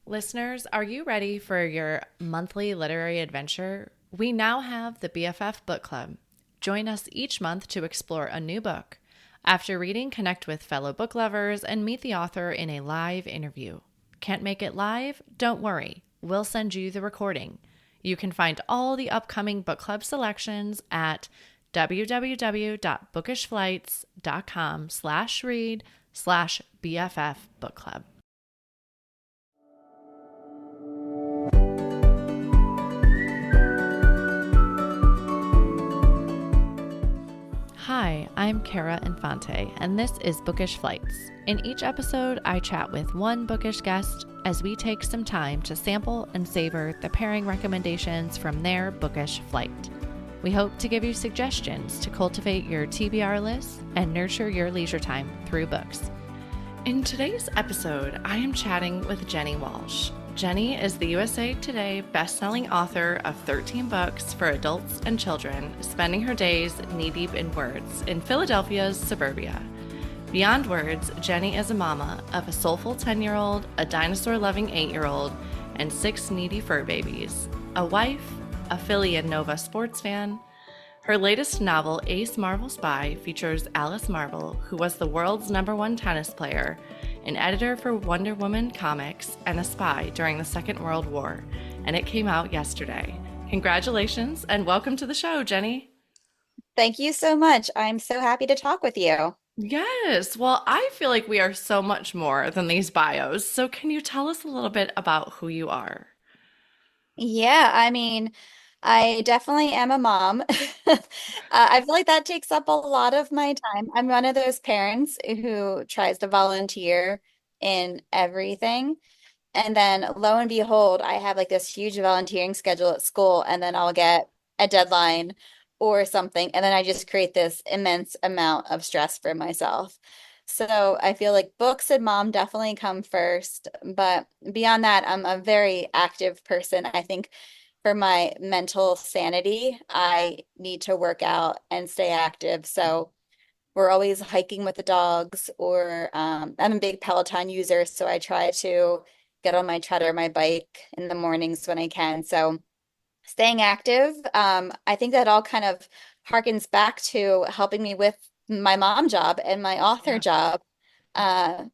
Listeners, are you ready for your monthly literary adventure? We now have the BFF Book Club. Join us each month to explore a new book. After reading, connect with fellow book lovers and meet the author in a live interview. Can't make it live? Don't worry. We'll send you the recording. You can find all the upcoming book club selections at www.bookishflights.com/read/BFF book club. Hi, I'm Cara Infante, and this is Bookish Flights. In each episode, I chat with one bookish guest as we take some time to sample and savor the pairing recommendations from their bookish flight. We hope to give you suggestions to cultivate your TBR list and nurture your leisure time through books. In today's episode, I am chatting with Jenni Walsh. Jenni is the USA Today bestselling author of 13 books for adults and children, spending her days knee-deep in words in Philadelphia's suburbia. Beyond words, Jenni is a mama of a soulful 10-year-old, a dinosaur-loving 8-year-old, and 6 needy fur babies, a wife, a Philly and Nova sports fan. Her latest novel, Ace Marvel Spy, features Alice Marvel, who was the world's #1 tennis player, an editor for Wonder Woman comics, and a spy during the Second World War, and it came out yesterday. Congratulations and welcome to the show, Jenni. Thank you so much. I'm so happy to talk with you. Yes, well, I feel like we are so much more than these bios, so can you tell us a little bit about who you are? Yeah, I definitely am a mom. I feel like that takes up a lot of my time. I'm one of those parents who tries to volunteer in everything. And then lo and behold, I have like this huge volunteering schedule at school, and then I'll get a deadline or something. And then I just create this immense amount of stress for myself. So I feel like books and mom definitely come first. But beyond that, I'm a very active person. I think for my mental sanity, I need to work out and stay active. So we're always hiking with the dogs, or I'm a big Peloton user, so I try to get on my tread or my bike in the mornings when I can. So staying active, I think that all kind of harkens back to helping me with my mom job and my author Yeah. job. Uh,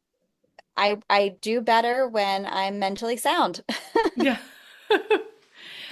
I do better when I'm mentally sound. Yeah.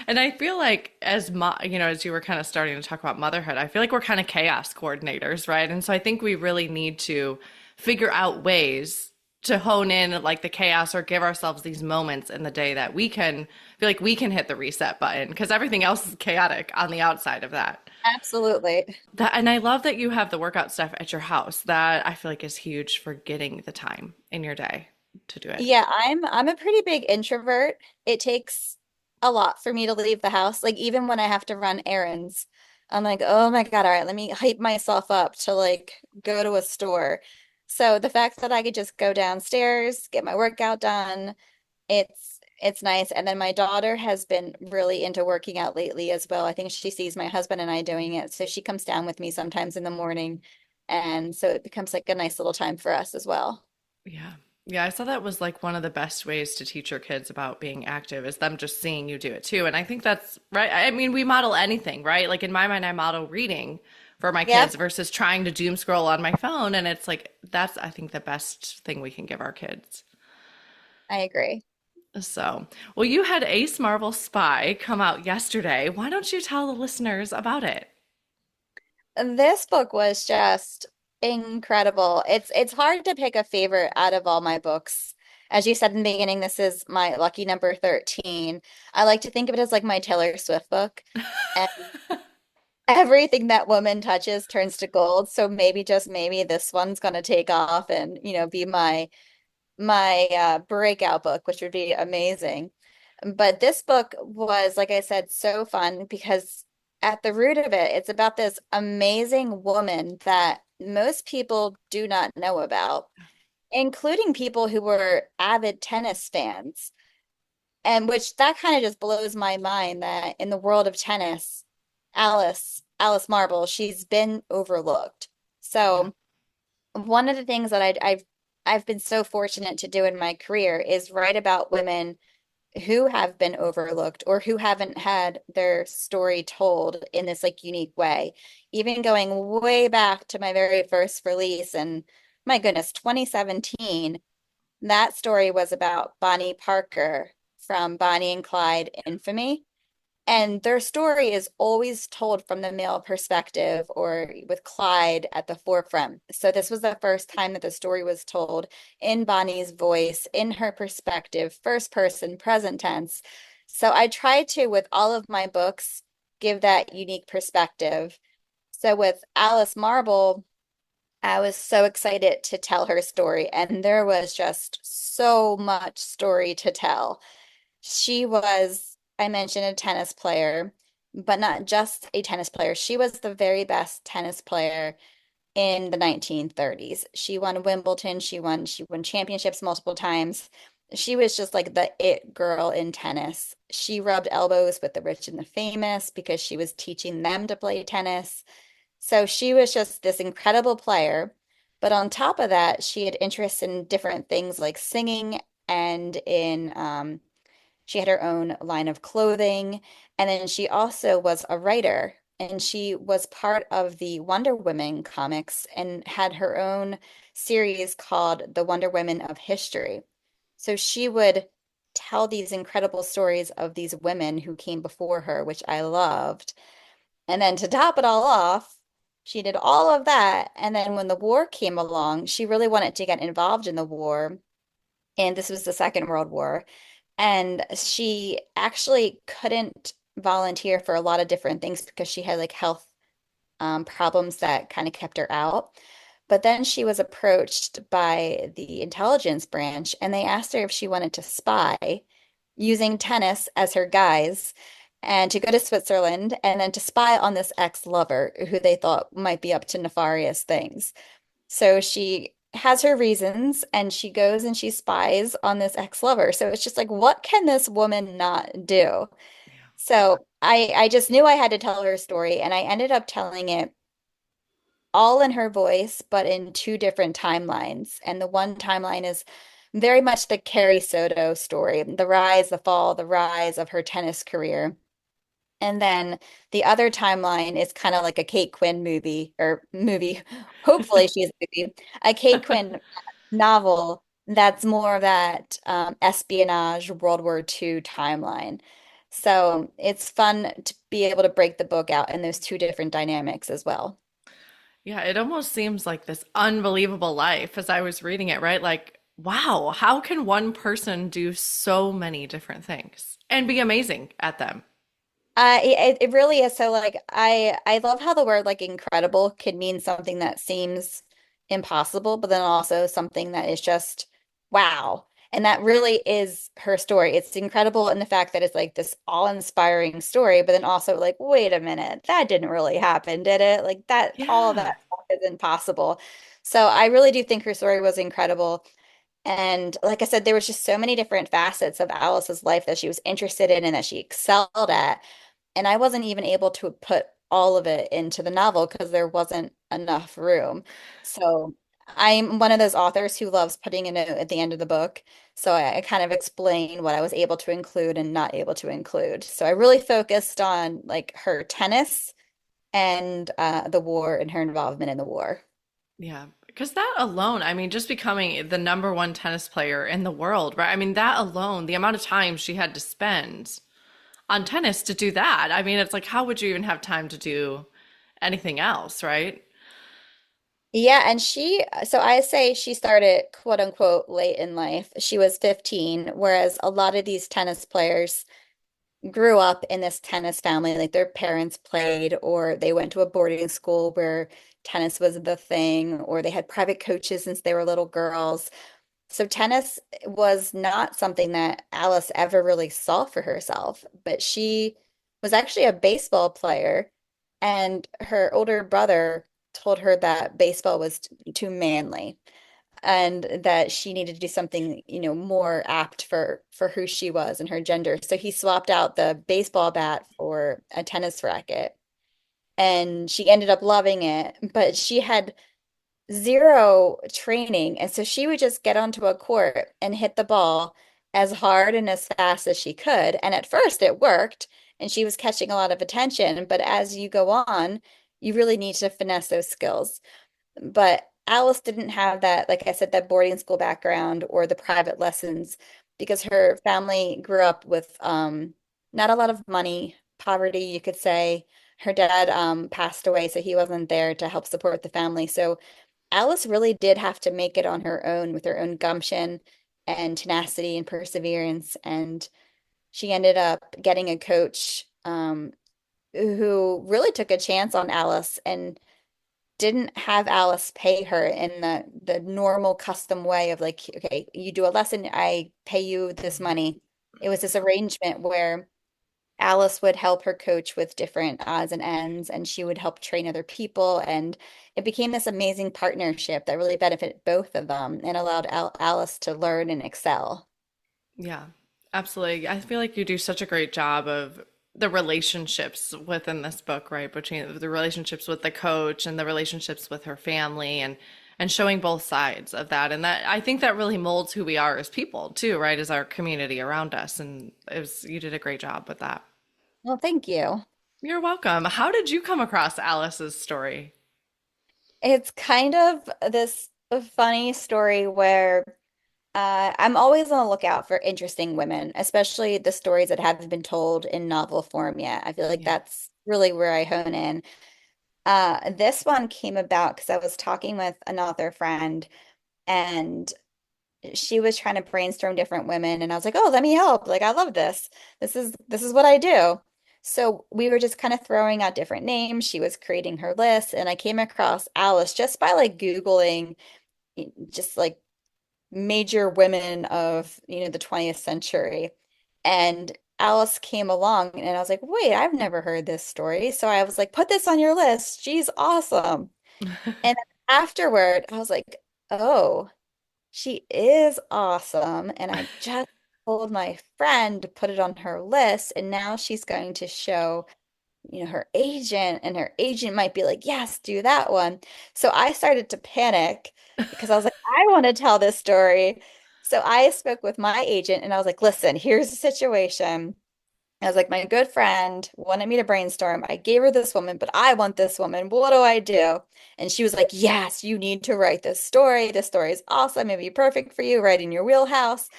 And I feel like as you were kind of starting to talk about motherhood, I feel like we're kind of chaos coordinators, right? And so I think we really need to figure out ways to hone in like the chaos or give ourselves these moments in the day that we can feel like we can hit the reset button because everything else is chaotic on the outside of that. Absolutely. And I love that you have the workout stuff at your house. That I feel like is huge for getting the time in your day to do it. Yeah, I'm a pretty big introvert. It takes a lot for me to leave the house. Like even when I have to run errands, I'm like, oh my God, all right, let me hype myself up to like go to a store. So the fact that I could just go downstairs, get my workout done, it's nice. And then my daughter has been really into working out lately as well. I think she sees my husband and I doing it. So she comes down with me sometimes in the morning. And so it becomes like a nice little time for us as well. Yeah. Yeah, I saw that was like one of the best ways to teach your kids about being active is them just seeing you do it too. And I think that's right. I mean, we model anything, right? Like in my mind, I model reading for my Yep, kids versus trying to doom scroll on my phone. And it's like, that's, I think, the best thing we can give our kids. I agree. So, well, you had Ace Marvel Spy come out yesterday. Why don't you tell the listeners about it? This book was just incredible. It's hard to pick a favorite out of all my books. As you said in the beginning, this is my lucky number 13. I like to think of it as like my Taylor Swift book. And everything that woman touches turns to gold. So maybe just maybe this one's gonna take off and, be my breakout book, which would be amazing. But this book was, like I said, so fun because at the root of it, it's about this amazing woman that most people do not know about, including people who were avid tennis fans. And which that kind of just blows my mind that in the world of tennis, Alice Marble, she's been overlooked. Yeah. So one of the things that I I've been so fortunate to do in my career is write about women who have been overlooked or who haven't had their story told in this like unique way. Even going way back to my very first release and my goodness, 2017, that story was about Bonnie Parker from Bonnie and Clyde Infamy. And their story is always told from the male perspective or with Clyde at the forefront. So this was the first time that the story was told in Bonnie's voice, in her perspective, first person, present tense. So I try to, with all of my books, give that unique perspective. So with Alice Marble, I was so excited to tell her story, and there was just so much story to tell. She was, I mentioned, a tennis player, but not just a tennis player. She was the very best tennis player in the 1930s. She won Wimbledon, she won championships multiple times. She was just like the it girl in tennis. She rubbed elbows with the rich and the famous because she was teaching them to play tennis. So she was just this incredible player. But on top of that, she had interests in different things like singing and in she had her own line of clothing. And then she also was a writer. And she was part of the Wonder Woman comics and had her own series called The Wonder Women of History. So she would tell these incredible stories of these women who came before her, which I loved. And then to top it all off, she did all of that. And then when the war came along, she really wanted to get involved in the war. And this was the Second World War. And she actually couldn't volunteer for a lot of different things because she had like health problems that kind of kept her out. But then she was approached by the intelligence branch and they asked her if she wanted to spy using tennis as her guise and to go to Switzerland and then to spy on this ex-lover who they thought might be up to nefarious things. So she has her reasons and she goes and she spies on this ex-lover. So it's just like, what can this woman not do? So I just knew I had to tell her story and I ended up telling it all in her voice, but in two different timelines. And the one timeline is very much the Carrie Soto story, the rise, the fall, the rise of her tennis career. And then the other timeline is kind of like a Kate Quinn movie or movie. Hopefully she's a movie. A Kate Quinn novel that's more of that espionage World War II timeline. So it's fun to be able to break the book out in those two different dynamics as well. Yeah, it almost seems like this unbelievable life as I was reading it, right? Like, wow, how can one person do so many different things and be amazing at them? It really is. So like I love how the word like incredible can mean something that seems impossible, but then also something that is just wow. And that really is her story. It's incredible in the fact that it's like this awe-inspiring story, but then also like, wait a minute, that didn't really happen, did it? Like that, all of Yeah. that stuff is impossible. So I really do think her story was incredible. And like I said, there was just so many different facets of Alice's life that she was interested in and that she excelled at. And I wasn't even able to put all of it into the novel because there wasn't enough room. So I'm one of those authors who loves putting a note at the end of the book. So I kind of explain what I was able to include and not able to include. So I really focused on like her tennis and the war and her involvement in the war. Yeah. Because that alone, I mean, just becoming the number one tennis player in the world, right? I mean, that alone, the amount of time she had to spend on tennis to do that. I mean, it's like, how would you even have time to do anything else, right? Yeah, and so I say she started quote unquote late in life. She was 15, whereas a lot of these tennis players grew up in this tennis family, like their parents played, or they went to a boarding school where tennis was the thing, or they had private coaches since they were little girls. So tennis was not something that Alice ever really saw for herself, but she was actually a baseball player, and her older brother told her that baseball was too manly and that she needed to do something, more apt for who she was and her gender. So he swapped out the baseball bat for a tennis racket, and she ended up loving it. But she had zero training. And so she would just get onto a court and hit the ball as hard and as fast as she could. And at first it worked and she was catching a lot of attention. But as you go on, you really need to finesse those skills. But Alice didn't have that, like I said, that boarding school background or the private lessons because her family grew up with not a lot of money, poverty, you could say. Her dad passed away, so he wasn't there to help support the family. So Alice really did have to make it on her own with her own gumption and tenacity and perseverance. And she ended up getting a coach who really took a chance on Alice and didn't have Alice pay her in the normal custom way of like, okay, you do a lesson, I pay you this money. It was this arrangement where Alice would help her coach with different odds and ends, and she would help train other people. And it became this amazing partnership that really benefited both of them and allowed Alice to learn and excel. Yeah, absolutely. I feel like you do such a great job of the relationships within this book, right? Between the relationships with the coach and the relationships with her family and showing both sides of that. And that I think that really molds who we are as people too, right? As our community around us. And you did a great job with that. Well, thank you. You're welcome. How did you come across Alice's story? It's kind of this funny story where I'm always on the lookout for interesting women, especially the stories that haven't been told in novel form yet. I feel like Yeah. that's really where I hone in. This one came about because I was talking with an author friend and she was trying to brainstorm different women and I was like, "Oh, let me help. Like I love this. This is what I do." So we were just kind of throwing out different names. She was creating her list and I came across Alice just by like Googling just like major women of, the 20th century. And Alice came along and I was like, "Wait, I've never heard this story." So I was like, "Put this on your list. She's awesome." And afterward, I was like, "Oh, she is awesome." And I just told my friend to put it on her list. And now she's going to show, her agent, and her agent might be like, "Yes, do that one." So I started to panic because I was like, "I want to tell this story." So I spoke with my agent and I was like, "Listen, here's the situation." I was like, "My good friend wanted me to brainstorm. I gave her this woman, but I want this woman. What do I do?" And she was like, "Yes, you need to write this story. This story is awesome. It'd be perfect for you, right in your wheelhouse."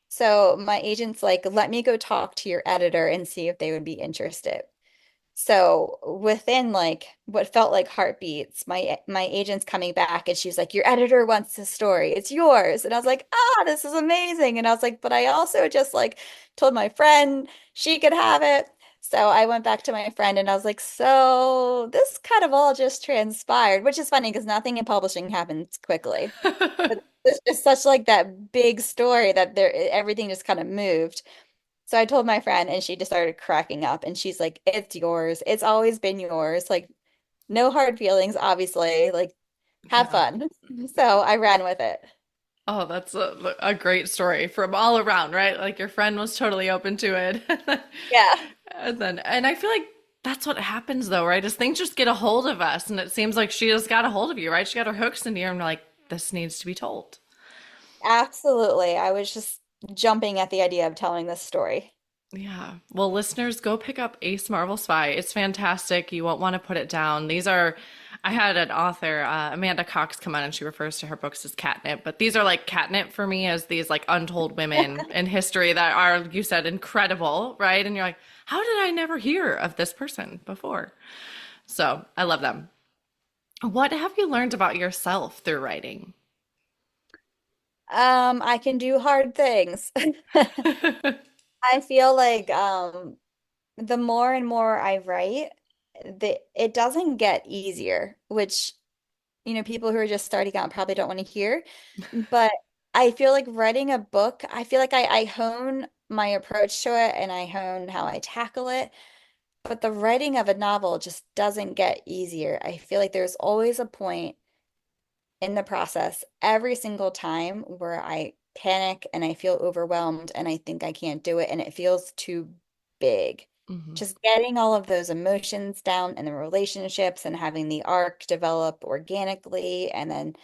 So my agent's like, "Let me go talk to your editor and see if they would be interested." So within like what felt like heartbeats, my agent's coming back and she's like, "Your editor wants this story. It's yours." And I was like, "Ah, this is amazing." And I was like, "But I also just like told my friend she could have it." So I went back to my friend and I was like, "So this kind of all just transpired," which is funny because nothing in publishing happens quickly. But it's just such like that big story that everything just kind of moved. So I told my friend and she just started cracking up and she's like, "It's yours. It's always been yours. Like, no hard feelings, obviously. Like, have Yeah. fun." So I ran with it. Oh, that's a great story from all around, right? Like your friend was totally open to it. Yeah, And I feel like that's what happens though, right? Is things just get a hold of us and it seems like she just got a hold of you, right? She got her hooks into you and we're like, this needs to be told. absolutely. I was just jumping at the idea of telling this story. Yeah. Well, listeners, go pick up Ace Marvel Spy. It's fantastic. You won't want to put it down. I had an author, Amanda Cox, come on and she refers to her books as catnip, but these are like catnip for me as these like untold women in history that are, you said, incredible, right? And you're like, how did I never hear of this person before? So I love them. What have you learned about yourself through writing? I can do hard things. I feel like the more and more I write, it doesn't get easier, which people who are just starting out probably don't want to hear. But I feel like writing a book, I feel like I hone my approach to it and I hone how I tackle it. But the writing of a novel just doesn't get easier. I feel like there's always a point in the process every single time where I panic and I feel overwhelmed and I think I can't do it and it feels too big. Hmm. Just getting all of those emotions down and the relationships and having the arc develop organically and then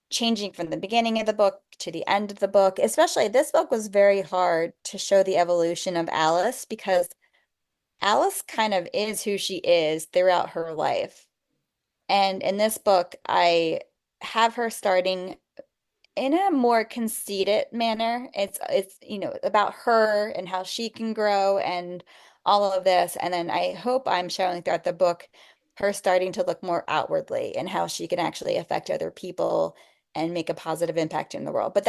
changing from the beginning of the book to the end of the book. Especially this book was very hard to show the evolution of Alice because Alice kind of is who she is throughout her life. And in this book, I have her starting in a more conceited manner. It's about her and how she can grow and all of this. And then I hope I'm showing throughout the book her starting to look more outwardly and how she can actually affect other people and make a positive impact in the world. But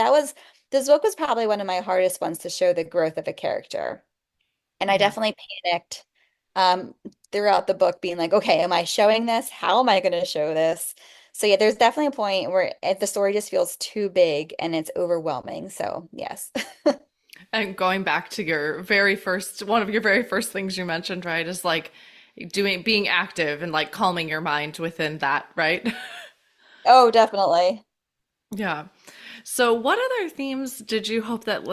this book was probably one of my hardest ones to show the growth of a character. And I Yeah. definitely panicked um, throughout the book, being like, okay, am I showing this? How am I going to show this? So yeah, there's definitely a point where the story just feels too big and it's overwhelming. So yes. And going back to your very first, one of your very first things you mentioned, right, is like being active and like calming your mind within that, right? Oh, definitely. Yeah. So, what other themes did you hope that,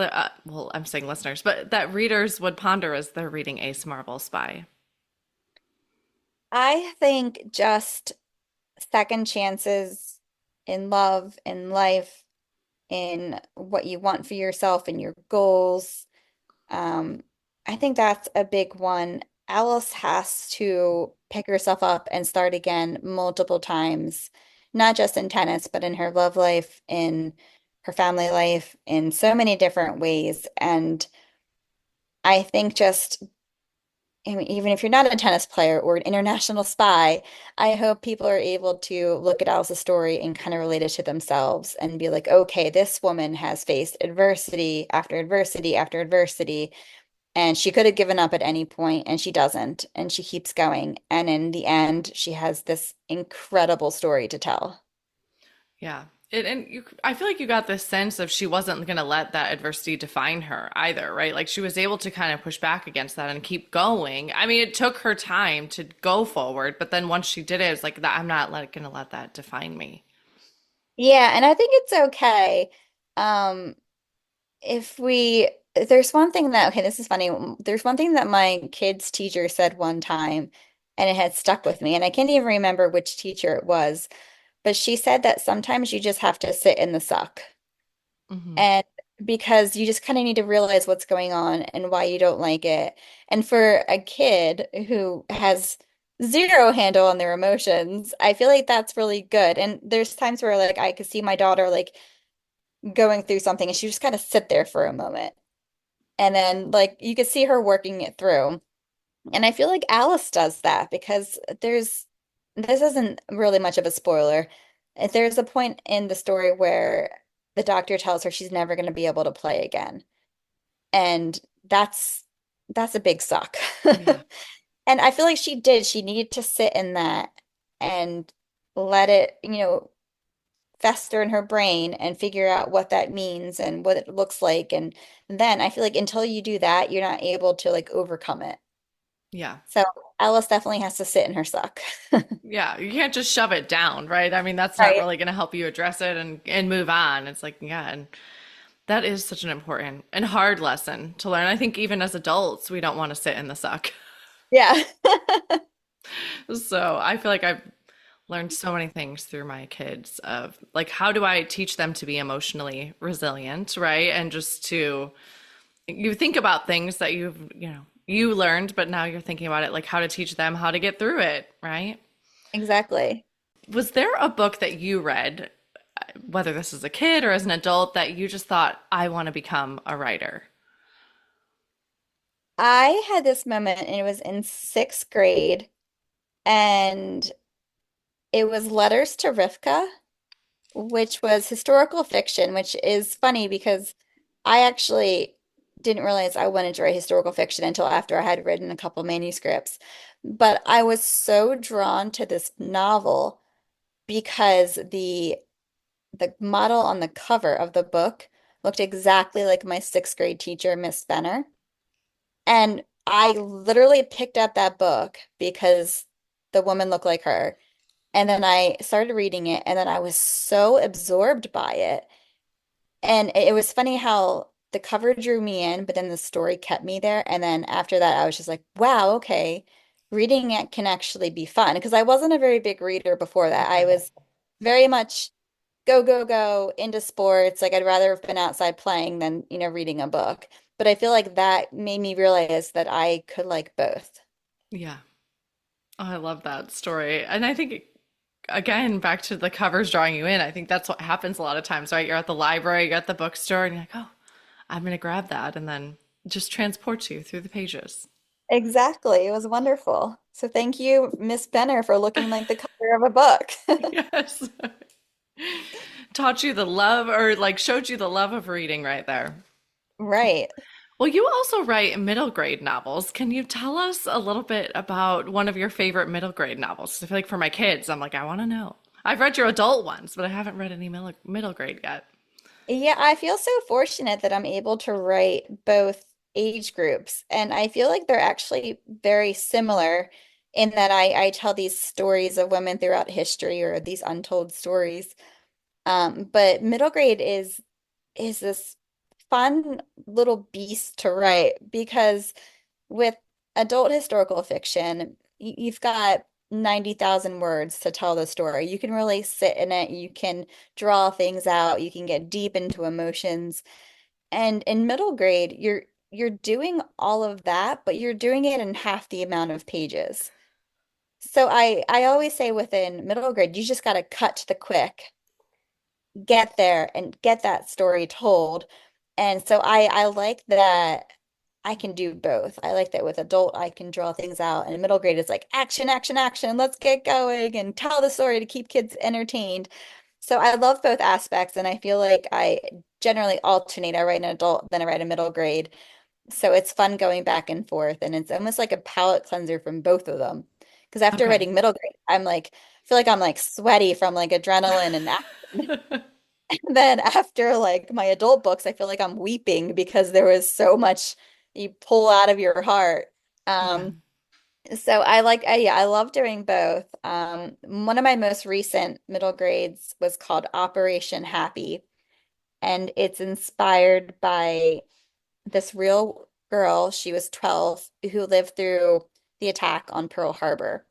well, I'm saying listeners, but that readers would ponder as they're reading Ace Marvel Spy? I think just second chances in love, in life, in what you want for yourself and your goals. Um, I think that's a big one. Alice has to pick herself up and start again multiple times, not just in tennis, but in her love life, in her family life, in so many different ways. And I think I mean, even if you're not a tennis player or an international spy, I hope people are able to look at Alice's story and kind of relate it to themselves and be like, okay, this woman has faced adversity after adversity after adversity and she could have given up at any point, and she doesn't. And she keeps going. And in the end, she has this incredible story to tell. Yeah. I feel like you got this sense of she wasn't going to let that adversity define her either, right? Like she was able to kind of push back against that and keep going. I mean, it took her time to go forward, but then once she did it, it's like that I'm not going to let that define me. Yeah, and I think it's okay. Um, if we, there's one thing that, okay, this is funny. There's one thing that my kid's teacher said one time, and it had stuck with me. And I can't even remember which teacher it was, but she said that sometimes you just have to sit in the suck. Hmm. And because you just kind of need to realize what's going on and why you don't like it. And for a kid who has zero handle on their emotions, I feel like that's really good. And there's times where like I could see my daughter like going through something and she just kind of sit there for a moment. And then like you could see her working it through. And I feel like Alice does that because this isn't really much of a spoiler. There's a point in the story where the doctor tells her she's never going to be able to play again. And that's a big suck. Yeah. And I feel like she did. She needed to sit in that and let it, fester in her brain and figure out what that means and what it looks like. And then I feel like until you do that, you're not able to like overcome it. Yeah. So Alice definitely has to sit in her suck. Yeah, you can't just shove it down, right? I mean, that's not Right. really going to help you address it and move on. It's like, yeah, and that is such an important and hard lesson to learn. I think even as adults, we don't want to sit in the suck. Yeah. So I feel like I've learned so many things through my kids of like, how do I teach them to be emotionally resilient, right? And just to, you think about things that you learned, but now you're thinking about it, like how to teach them how to get through it, right? Exactly. Was there a book that you read, whether this is a kid or as an adult, that you just thought, I want to become a writer? I had this moment and it was in sixth grade and it was Letters to Rivka, which was historical fiction, which is funny because I actually didn't realize I wanted to write historical fiction until after I had written a couple manuscripts. But I was so drawn to this novel because the model on the cover of the book looked exactly like my sixth grade teacher, Miss Benner. And I literally picked up that book because the woman looked like her. And then I started reading it, and then I was so absorbed by it. And it was funny how the cover drew me in, but then the story kept me there. And then after that, I was just like, wow, okay, reading it can actually be fun. Because I wasn't a very big reader before that. I Okay. was very much go, go, go into sports. Like I'd rather have been outside playing than, reading a book. But I feel like that made me realize that I could like both. Yeah. Oh, I love that story. And I think, again, back to the covers drawing you in, I think that's what happens a lot of times, right? You're at the library, you're at the bookstore, and you're like, oh, I'm going to grab that. And then it just transports you through the pages. Exactly. It was wonderful. So thank you, Miss Benner, for looking like the cover of a book. Yes. Taught you the love, or like showed you the love of reading right there. Right. Well, you also write middle grade novels. Can you tell us a little bit about one of your favorite middle grade novels? 'Cause I feel like for my kids, I'm like, I want to know. I've read your adult ones, but I haven't read any middle grade yet. Yeah, I feel so fortunate that I'm able to write both age groups. And I feel like they're actually very similar in that I tell these stories of women throughout history or these untold stories. But middle grade is this fun little beast to write because with adult historical fiction, you've got 90,000 words to tell the story. You can really sit in it, you can draw things out, you can get deep into emotions. And in middle grade, you're doing all of that, but you're doing it in half the amount of pages. So I always say within middle grade, you just got to cut to the quick, get there and get that story told. And so I like that I can do both. I like that with adult I can draw things out and middle grade is like action, action, action, let's get going and tell the story to keep kids entertained. So I love both aspects and I feel like I generally alternate. I write an adult, then I write a middle grade. So it's fun going back and forth and it's almost like a palate cleanser from both of them. Because after Okay. writing middle grade, I'm like, I feel like I'm like sweaty from like adrenaline and then after like my adult books, I feel like I'm weeping because there was so much you pull out of your heart. Yeah. So yeah, I love doing both. One of my most recent middle grades was called Operation Happy, and it's inspired by this real girl. She was 12 who lived through the attack on Pearl Harbor.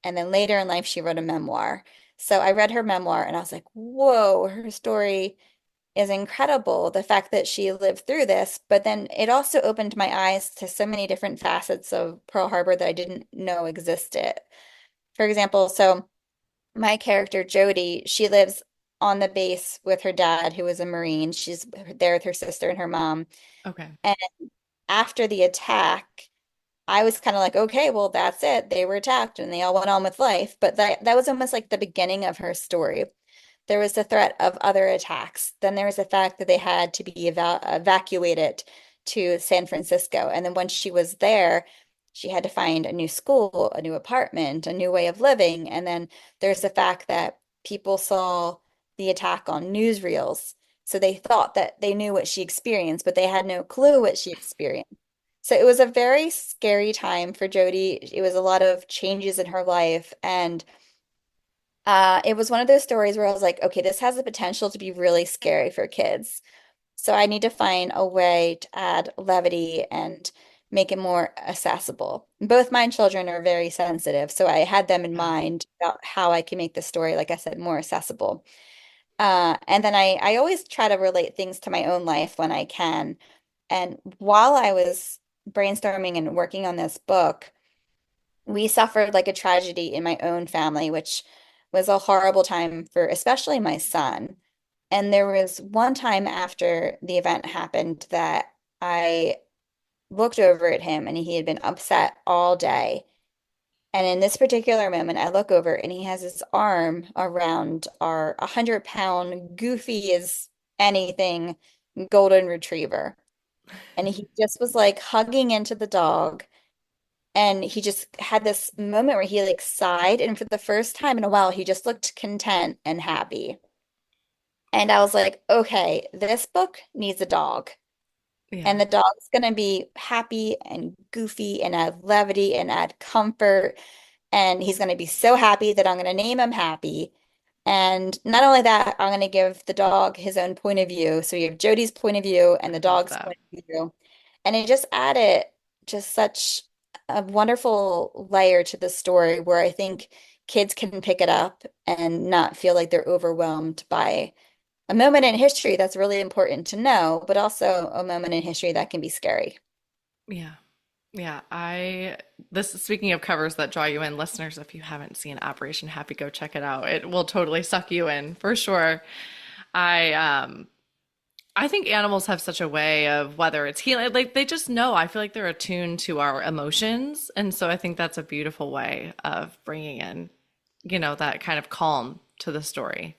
And then later in life, she wrote a memoir. So I read her memoir and I was like, whoa, her story is incredible, the fact that she lived through this, but then it also opened my eyes to so many different facets of Pearl Harbor that I didn't know existed. For example, so my character Jody, she lives on the base with her dad, who was a Marine. She's there with her sister and her mom. Okay. And after the attack, I was kind of like, okay, well, that's it. They were attacked and they all went on with life. But that was almost like the beginning of her story. There was the threat of other attacks. Then there was the fact that they had to be evacuated to San Francisco. And then once she was there, she had to find a new school, a new apartment, a new way of living. And then there's the fact that people saw the attack on newsreels. So they thought that they knew what she experienced, but they had no clue what she experienced. So it was a very scary time for Jody. It was a lot of changes in her life. And it was one of those stories where I was like, okay, this has the potential to be really scary for kids. So I need to find a way to add levity and make it more accessible. Both my children are very sensitive, so I had them in Yeah. mind about how I can make the story, like I said, more accessible. And then I always try to relate things to my own life when I can. And while I was brainstorming and working on this book, we suffered like a tragedy in my own family, which was a horrible time for especially my son. And there was one time after the event happened that I looked over at him and he had been upset all day. And in this particular moment, I look over and he has his arm around our 100-pound, goofy as anything golden retriever. And he just was like hugging into the dog. And he just had this moment where he like sighed. And for the first time in a while, he just looked content and happy. And I was like, okay, this book needs a dog. Yeah. And the dog's going to be happy and goofy and add levity and add comfort. And he's going to be so happy that I'm going to name him Happy. And not only that, I'm going to give the dog his own point of view. So you have Jody's point of view and the I love dog's that. point of view. And it just added just such a wonderful layer to the story where I think kids can pick it up and not feel like they're overwhelmed by a moment in history that's really important to know, but also a moment in history that can be scary. Yeah. Yeah, this speaking of covers that draw you in, listeners, if you haven't seen Operation Happy, go check it out. It will totally suck you in for sure. I I think animals have such a way of whether it's healing, like they just know. I feel like they're attuned to our emotions, and so I think that's a beautiful way of bringing in, that kind of calm to the story.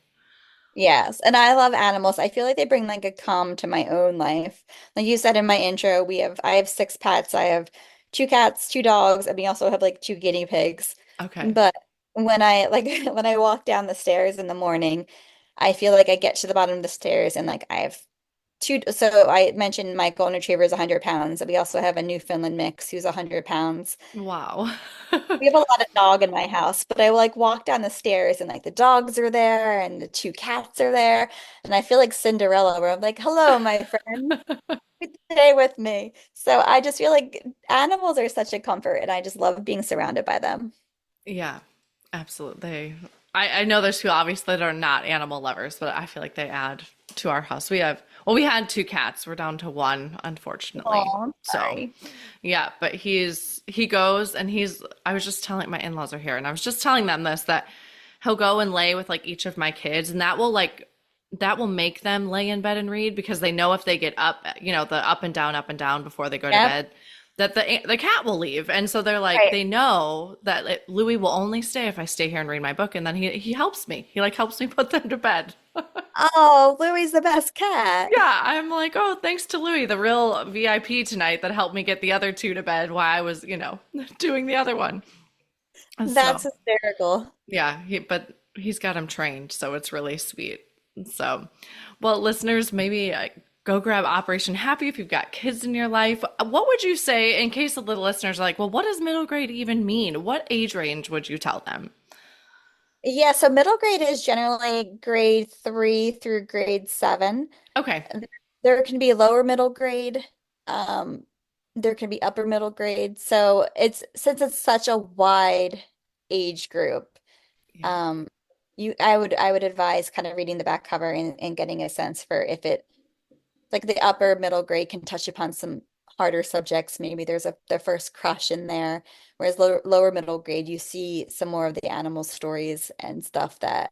Yes, and I love animals. I feel like they bring like a calm to my own life. Like you said in my intro, I have six pets. I have two cats, two dogs, and we also have like two guinea pigs. Okay. But when I like when I walk down the stairs in the morning, I feel like I get to the bottom of the stairs and like I have two. So I mentioned my golden retriever is 100 pounds. We also have a Newfoundland mix who's 100 pounds. Wow. We have a lot of dog in my house, but I will like walk down the stairs and like the dogs are there and the two cats are there. And I feel like Cinderella where I'm like, hello, my friend, stay with me. So I just feel like animals are such a comfort and I just love being surrounded by them. Yeah, absolutely. I know there's people obviously that are not animal lovers, but I feel like they add to our house. We had two cats. We're down to one, unfortunately. Oh, I'm So, sorry. yeah, but he goes and I was just telling my in-laws are here and I was just telling them this that he'll go and lay with like each of my kids and that will make them lay in bed and read because they know if they get up, the up and down before they go to Yep. bed, that the cat will leave. And so they're like, Right. they know that Louis will only stay if I stay here and read my book. And then he helps me. He like helps me put them to bed. Oh, Louie's the best cat. Yeah, I'm like, oh, thanks to Louis, the real VIP tonight that helped me get the other two to bed while I was, doing the other one. So That's hysterical. yeah, but he's got him trained, so it's really sweet. So, well, listeners, maybe go grab Operation Happy if you've got kids in your life. What would you say in case of the listeners are like, well, what does middle grade even mean? What age range would you tell them? Yeah, so middle grade is generally grade 3 through grade 7. Okay. There can be lower middle grade, um, there can be upper middle grade. So it's since it's such a wide age group, Yeah. um, I would advise kind of reading the back cover and getting a sense for if it like the upper middle grade can touch upon some harder subjects. Maybe there's the first crush in there, whereas lower middle grade you see some more of the animal stories and stuff that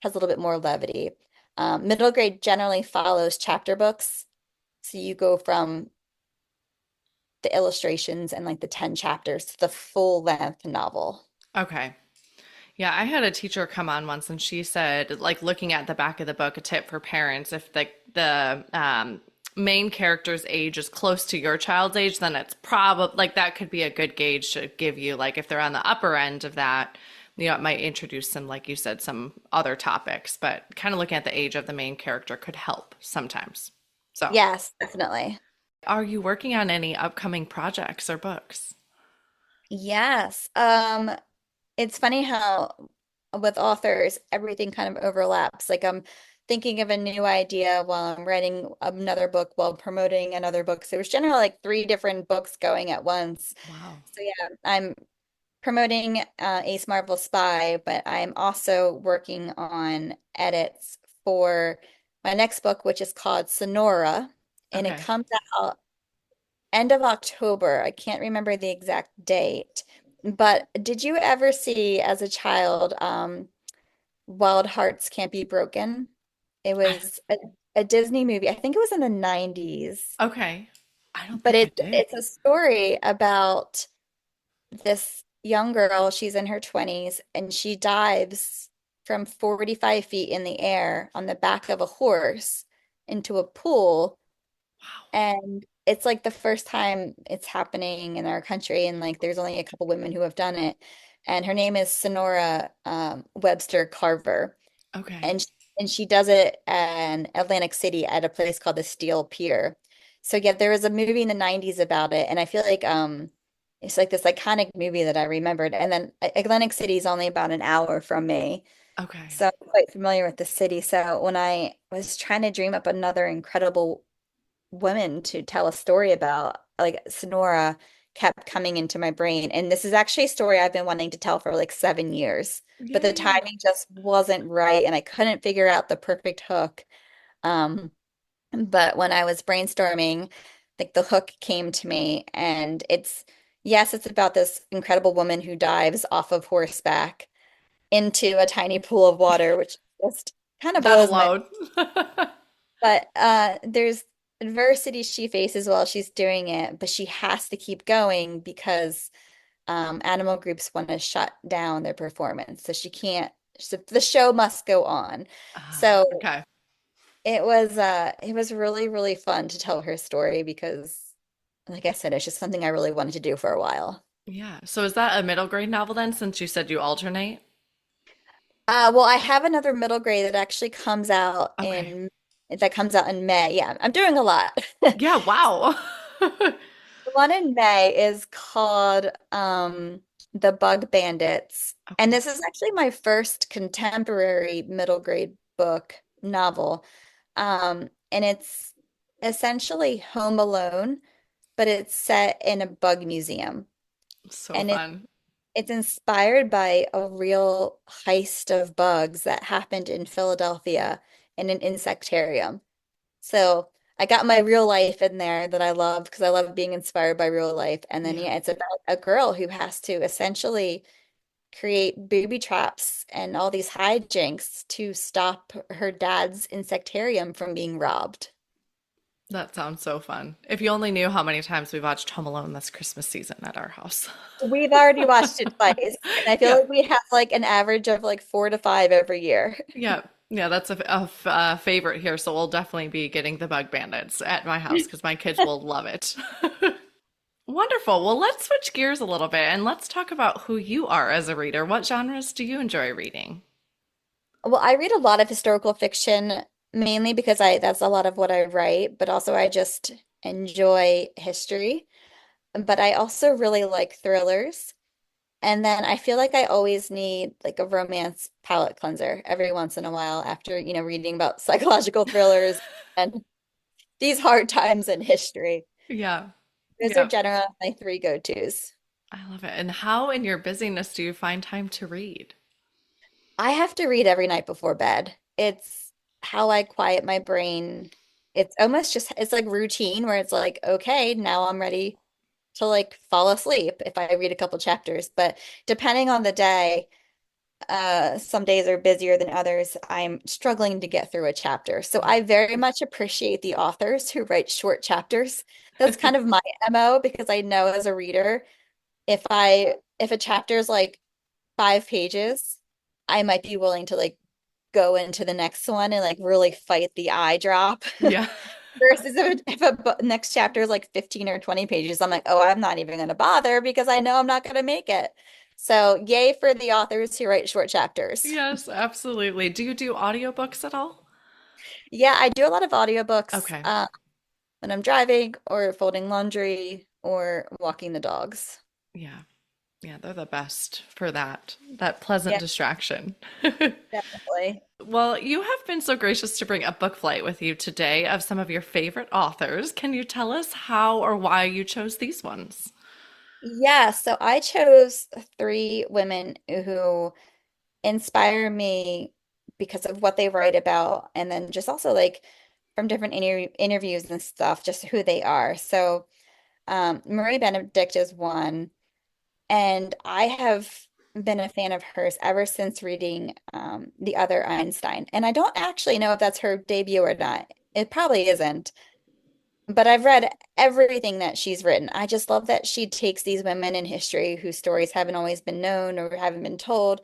has a little bit more levity. Middle grade generally follows chapter books. So you go from the illustrations and like the 10 chapters to the full length novel. Okay. Yeah, I had a teacher come on once and she said, like looking at the back of the book, a tip for parents, if the main character's age is close to your child's age, then it's probably like that could be a good gauge to give you, like if they're on the upper end of that, it might introduce some, like you said, some other topics, but kind of looking at the age of the main character could help sometimes. So, Yes, definitely. are you working on any upcoming projects or books? Yes. It's funny how with authors, everything kind of overlaps. Like I'm thinking of a new idea while I'm writing another book while promoting another book. So there's generally like three different books going at once. Wow. So yeah, I'm promoting Ace Marvel Spy, but I'm also working on edits for my next book, which is called Sonora, and it Okay. comes out end of October. I can't remember the exact date. But did you ever see as a child Wild Hearts Can't Be Broken? It I, was a Disney movie. I think it was in the 90s. okay. I don't But think I did. it's a story about this young girl. She's in her 20s and she dives from 45 feet in the air on the back of a horse into a pool. Wow. And it's like the first time it's happening in our country, and like there's only a couple women who have done it. And her name is Sonora Webster Carver, Okay. and and she does it in Atlantic City at a place called the Steel Pier. So yeah, there was a movie in the 90s about it, and I feel like it's like this iconic movie that I remembered. And then Atlantic City is only about an hour from me. Okay. So I'm quite familiar with the city. So when I was trying to dream up another incredible woman to tell a story about, like Sonora kept coming into my brain. And this is actually a story I've been wanting to tell for like 7 years, but the Yay. timing just wasn't right and I couldn't figure out the perfect hook. Um, but when I was brainstorming, like the hook came to me and yes, it's about this incredible woman who dives off of horseback into a tiny pool of water, which just kind of That blows my, alone. but there's adversity she faces while she's doing it, but she has to keep going because animal groups want to shut down their performance. So she can't, so the show must go on. So Okay. it was really, really fun to tell her story because like I said, it's just something I really wanted to do for a while. Yeah. So is that a middle grade novel then, since you said you alternate? Well, I have another middle grade Okay. that comes out in May. Yeah, I'm doing a lot. Yeah, wow. The one in May is called The Bug Bandits. And Okay. this is actually my first contemporary middle grade book novel. And it's essentially Home Alone, but it's set in a bug museum. So And fun. it's inspired by a real heist of bugs that happened in Philadelphia in an insectarium. So I got my real life in there that I love because I love being inspired by real life. And then, Yeah. yeah, it's about a girl who has to essentially create booby traps and all these hijinks to stop her dad's insectarium from being robbed. That sounds so fun. If you only knew how many times we watched Home Alone this Christmas season at our house. We've already watched it twice, and I feel Yeah. like we have like an average of like 4 to 5 every year. Yeah. Yeah, that's a favorite here. So we'll definitely be getting the Bug Bandits at my house because my kids will love it. Wonderful. Well, let's switch gears a little bit and let's talk about who you are as a reader. What genres do you enjoy reading? Well, I read a lot of historical fiction mainly because I that's a lot of what I write, but also I just enjoy history. But I also really like thrillers. And then I feel like I always need like a romance palate cleanser every once in a while after, reading about psychological thrillers and these hard times in history. Yeah. Those are Yeah. generally my three go-tos. I love it. And how in your busyness do you find time to read? I have to read every night before bed. It's how I quiet my brain. It's almost just, it's like routine where it's like, okay, now I'm ready to like fall asleep if I read a couple chapters. But depending on the day, some days are busier than others. I'm struggling to get through a chapter. So Yeah. I very much appreciate the authors who write short chapters. That's kind of my MO because I know as a reader, if a chapter is like 5 pages, I might be willing to like go into the next one and like really fight the eye drop. Yeah. Versus if a next chapter is like 15 or 20 pages, I'm like, oh, I'm not even going to bother because I know I'm not going to make it. So, yay for the authors who write short chapters. Yes, absolutely. Do you do audiobooks at all? Yeah, I do a lot of audiobooks Okay. when I'm driving or folding laundry or walking the dogs. Yeah. Yeah, they're the best for that pleasant Yeah, distraction. definitely. Well, you have been so gracious to bring a book flight with you today of some of your favorite authors. Can you tell us how or why you chose these ones? Yeah, so I chose three women who inspire me because of what they write about, and then just also like from different interviews and stuff, just who they are. So, Marie Benedict is one, and I have been a fan of hers ever since reading The Other Einstein. And I don't actually know if that's her debut or not. It probably isn't. But I've read everything that she's written. I just love that she takes these women in history whose stories haven't always been known or haven't been told,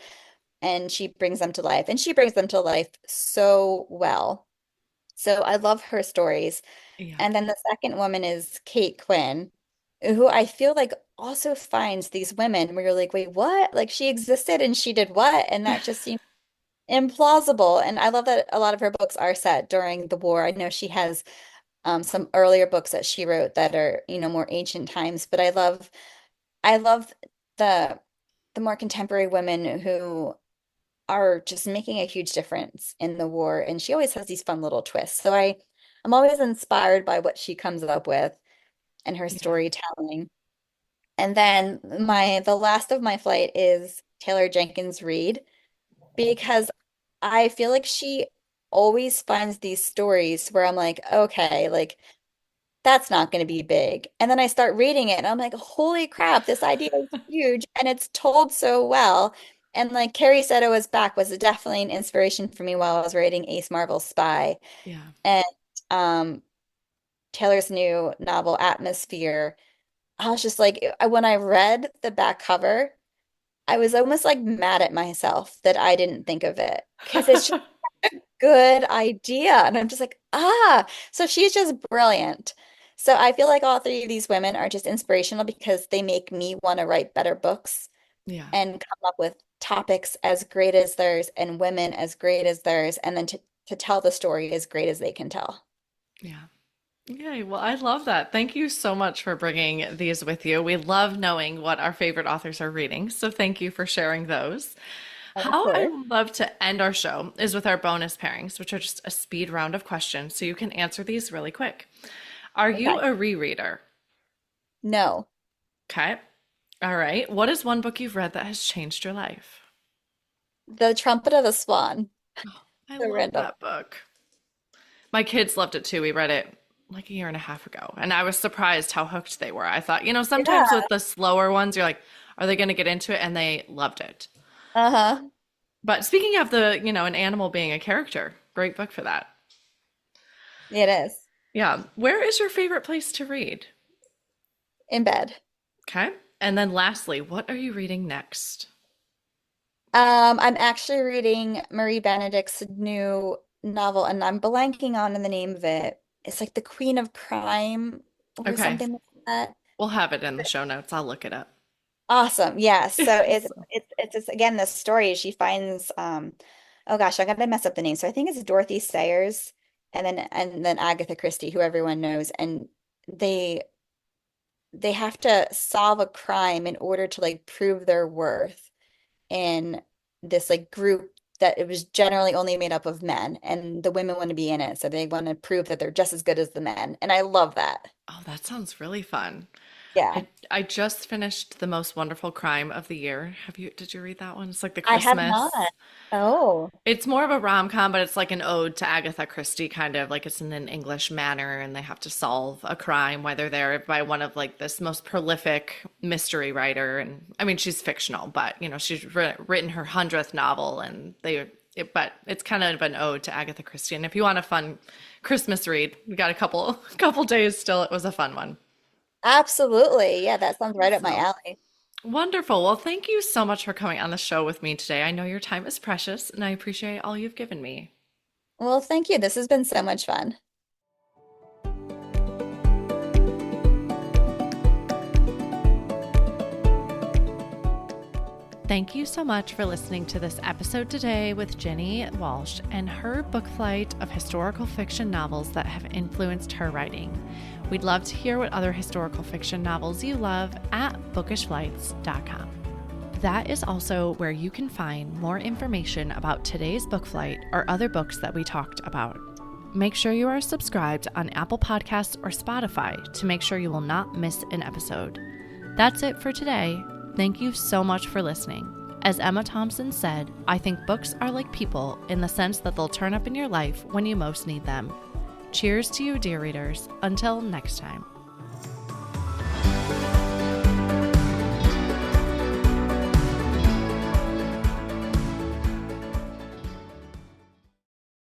and she brings them to life. And she brings them to life so well. So I love her stories. Yeah. And then the second woman is Kate Quinn, who I feel like also finds these women where you're like, wait, what? Like she existed and she did what? And that just seems implausible. And I love that a lot of her books are set during the war. I know she has some earlier books that she wrote that are, more ancient times, but I love the the more contemporary women who are just making a huge difference in the war. And she always has these fun little twists. So I'm always inspired by what she comes up with and her Yeah. storytelling. And then the last of my flight is Taylor Jenkins Reid because I feel like she always finds these stories where I'm like, okay, like that's not going to be big. And then I start reading it and I'm like, holy crap, this idea is huge and it's told so well. And like Carrie said, it was back was definitely an inspiration for me while I was reading Ace Marvel's Spy. Yeah. And um, Taylor's new novel, Atmosphere, I was just like, when I read the back cover, I was almost like mad at myself that I didn't think of it because it's just a good idea. And I'm just like, so she's just brilliant. So I feel like all three of these women are just inspirational because they make me want to write better books Yeah. and come up with topics as great as theirs and women as great as theirs, and then to tell the story as great as they can tell. Yeah. Yay. Well, I love that. Thank you so much for bringing these with you. We love knowing what our favorite authors are reading. So thank you for sharing those. Of How I course. love to end our show is with our bonus pairings, which are just a speed round of questions. So you can answer these really quick. Are you Okay. a rereader? No. Okay. All right. What is one book you've read that has changed your life? The Trumpet of the Swan. Oh, I The love Randall. that book. My kids loved it too. We read it like a year and a half ago, and I was surprised how hooked they were. I thought, sometimes Yeah. with the slower ones, you're like, are they going to get into it? And they loved it. Uh-huh. But speaking of an animal being a character, great book for that. It is. Yeah. Where is your favorite place to read? In bed. Okay. And then lastly, what are you reading next? I'm actually reading Marie Benedict's new novel, and I'm blanking on the name of it. It's like The Queen of Crime or Okay. something like that. We'll have it in the show notes. I'll look it up. Awesome. Yeah. So So- it's just, again, the story she finds oh gosh, I gotta mess up the name. So I think it's Dorothy Sayers and then Agatha Christie, who everyone knows, and they they have to solve a crime in order to like prove their worth in this like group that it was generally only made up of men, and the women want to be in it, so they want to prove that they're just as good as the men. And I love that. Oh, that sounds really fun. Yeah. I just finished The Most Wonderful Crime of the Year. Did you read that one? It's like the I have not. Christmas. Oh. It's more of a rom-com, but it's like an ode to Agatha Christie, kind of like it's in an English manner, and they have to solve a crime, whether they're by one of like this most prolific mystery writer. And I mean, she's fictional, but she's written her 100th novel, and but it's kind of an ode to Agatha Christie. And if you want a fun Christmas read, we got a couple days still. It was a fun one. Absolutely. Yeah, that sounds right up my So alley. wonderful. Well, thank you so much for coming on the show with me today. I know your time is precious, and I appreciate all you've given me. Well, thank you. This has been so much fun. Thank you so much for listening to this episode today with Jenni Walsh and her book flight of historical fiction novels that have influenced her writing. We'd love to hear what other historical fiction novels you love at bookishflights.com. That is also where you can find more information about today's book flight or other books that we talked about. Make sure you are subscribed on Apple Podcasts or Spotify to make sure you will not miss an episode. That's it for today. Thank you so much for listening. As Emma Thompson said, I think books are like people in the sense that they'll turn up in your life when you most need them. Cheers to you, dear readers. Until next time.